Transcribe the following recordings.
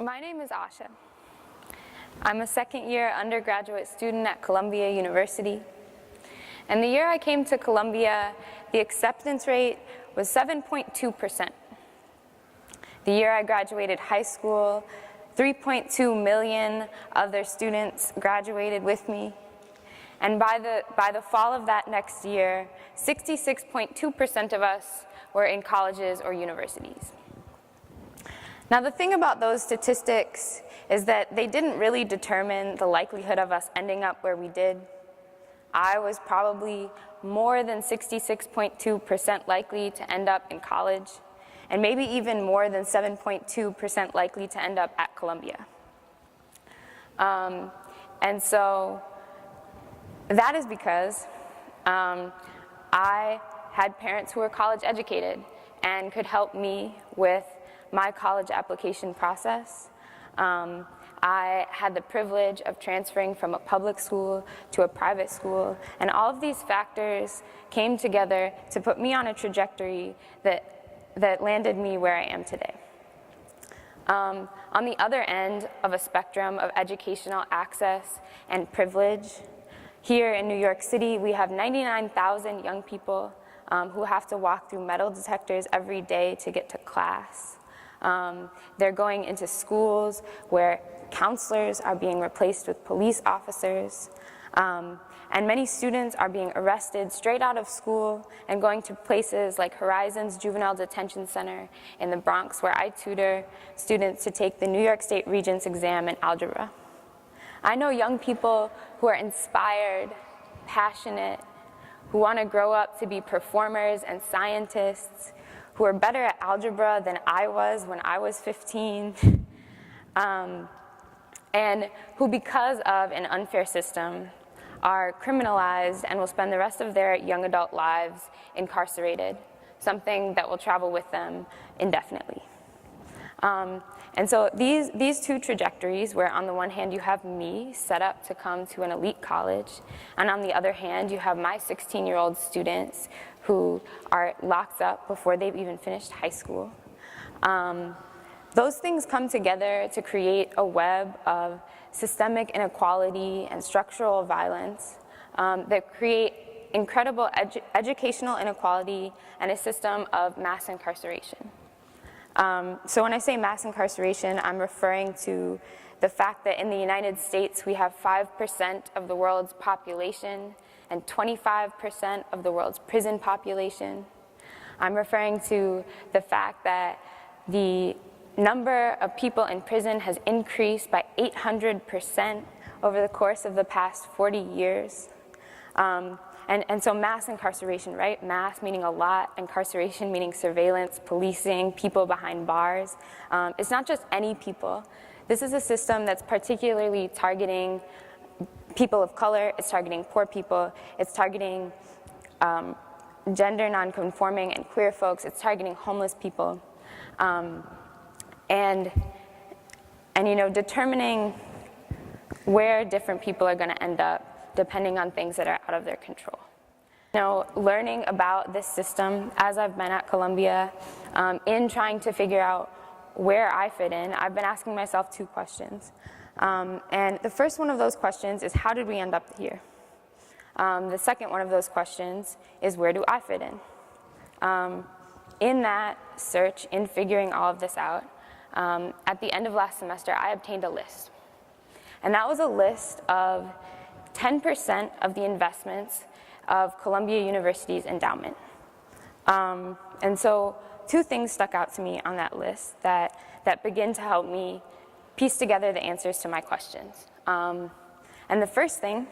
My name is Asha. I'm a second-year undergraduate student at Columbia University. And the year I came to Columbia, the acceptance rate was 7.2%. The year I graduated high school, 3.2 million other students graduated with me. And by the fall of that next year, 66.2% of us were in colleges or universities. Now, the thing about those statistics is that they didn't really determine the likelihood of us ending up where we did. I was probably more than 66.2% likely to end up in college, and maybe even more than 7.2% likely to end up at Columbia. And so that is because I had parents who were college educated and could help me with my college application process. I had the privilege of transferring from a public school to a private school, and all of these factors came together to put me on a trajectory that landed me where I am today. On the other end of a spectrum of educational access and privilege, here in New York City, we have 99,000 young people who have to walk through metal detectors every day to get to class. They're going into schools where counselors are being replaced with police officers. And many students are being arrested straight out of school and going to places like Horizons Juvenile Detention Center in the Bronx, where I tutor students to take the New York State Regents exam in algebra. I know young people who are inspired, passionate, who want to grow up to be performers and scientists, who are better at algebra than I was when I was 15, and who, because of an unfair system, are criminalized and will spend the rest of their young adult lives incarcerated, something that will travel with them indefinitely. And so these two trajectories, where on the one hand you have me set up to come to an elite college, and on the other hand you have my 16-year-old students who are locked up before they've even finished high school. Those things come together to create a web of systemic inequality and structural violence that create incredible educational inequality and a system of mass incarceration. So when I say mass incarceration, I'm referring to the fact that in the United States we have 5% of the world's population and 25% of the world's prison population. I'm referring to the fact that the number of people in prison has increased by 800% over the course of the past 40 years. And so mass incarceration, right? Mass meaning a lot, incarceration meaning surveillance, policing, people behind bars. It's not just any people. This is a system that's particularly targeting people of color, it's targeting poor people, it's targeting gender non-conforming and queer folks, it's targeting homeless people. And you know, determining where different people are gonna end up depending on things that are out of their control. You know, learning about this system as I've been at Columbia, in trying to figure out where I fit in, I've been asking myself two questions. And the first one of those questions is, how did we end up here? The second one of those questions is, where do I fit in? In that search, in figuring all of this out, at the end of last semester, I obtained a list. And that was a list of 10% of the investments of Columbia University's endowment. And so two things stuck out to me on that list that begin to help me piece together the answers to my questions. And the first thing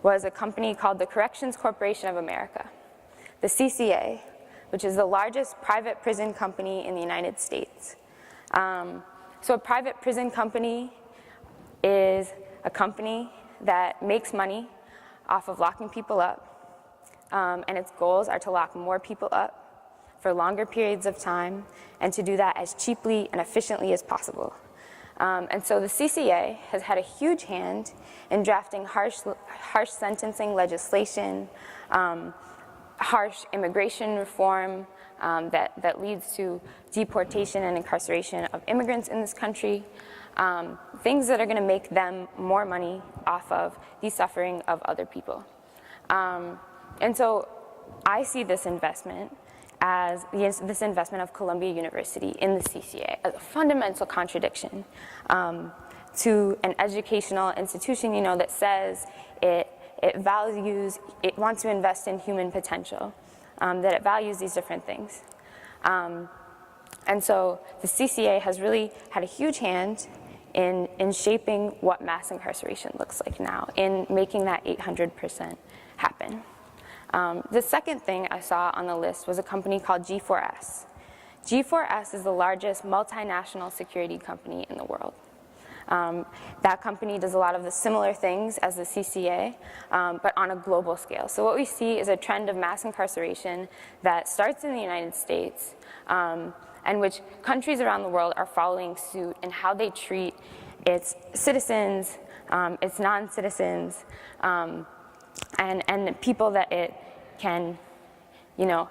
was a company called the Corrections Corporation of America, the CCA, which is the largest private prison company in the United States. So a private prison company is a company that makes money off of locking people up, and its goals are to lock more people up for longer periods of time, and to do that as cheaply and efficiently as possible. And so the CCA has had a huge hand in drafting harsh sentencing legislation, harsh immigration reform that leads to deportation and incarceration of immigrants in this country, things that are going to make them more money off of the suffering of other people. And so I see this investment as this investment of Columbia University in the CCA as a fundamental contradiction to an educational institution, that says it wants to invest in human potential, that it values these different things. And so the CCA has really had a huge hand in shaping what mass incarceration looks like now, in making that 800% happen. The second thing I saw on the list was a company called G4S. G4S is the largest multinational security company in the world. That company does a lot of the similar things as the CCA, but on a global scale. So what we see is a trend of mass incarceration that starts in the United States, and which countries around the world are following suit in how they treat its citizens, its non-citizens, and people that it can,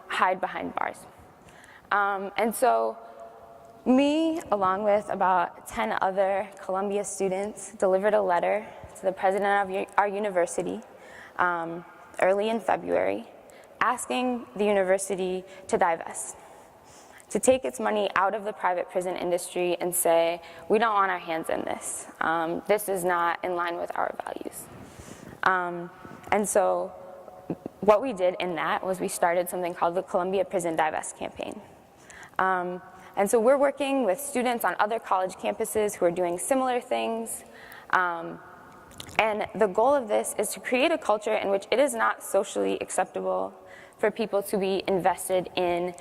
hide behind bars. And so me, along with about 10 other Columbia students, delivered a letter to the president of our university early in February, asking the university to divest, to take its money out of the private prison industry and say, we don't want our hands in this. This is not in line with our values. And so what we did in that was we started something called the Columbia Prison Divest campaign. And so we're working with students on other college campuses who are doing similar things. And the goal of this is to create a culture in which it is not socially acceptable for people to be invested in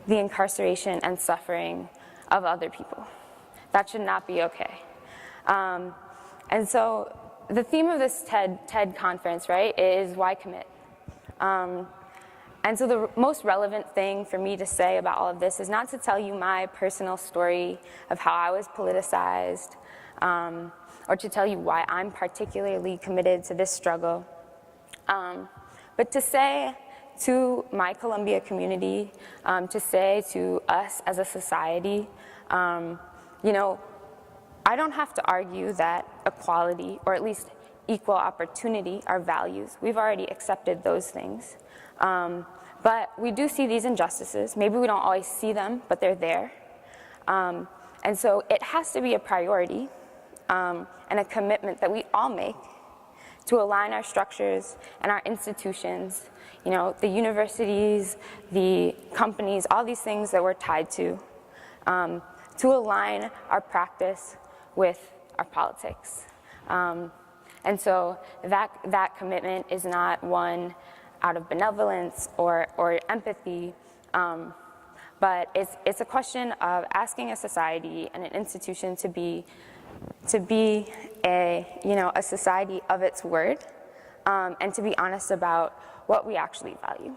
the incarceration and suffering of other people. That should not be okay. And so the theme of this TED conference, right, is why commit? And so the most relevant thing for me to say about all of this is not to tell you my personal story of how I was politicized, or to tell you why I'm particularly committed to this struggle, but to say to my Columbia community, to say to us as a society, I don't have to argue that equality, or at least equal opportunity, are values. We've already accepted those things. But we do see these injustices. Maybe we don't always see them, but they're there. And so it has to be a priority and a commitment that we all make to align our structures and our institutions, the universities, the companies, all these things that we're tied to align our practice with our politics. And so that commitment is not one out of benevolence or empathy, but it's a question of asking a society and an institution to be a society of its word, and to be honest about what we actually value.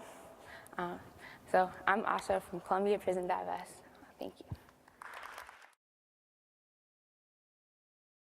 So I'm Asha from Columbia Prison Divest. Thank you.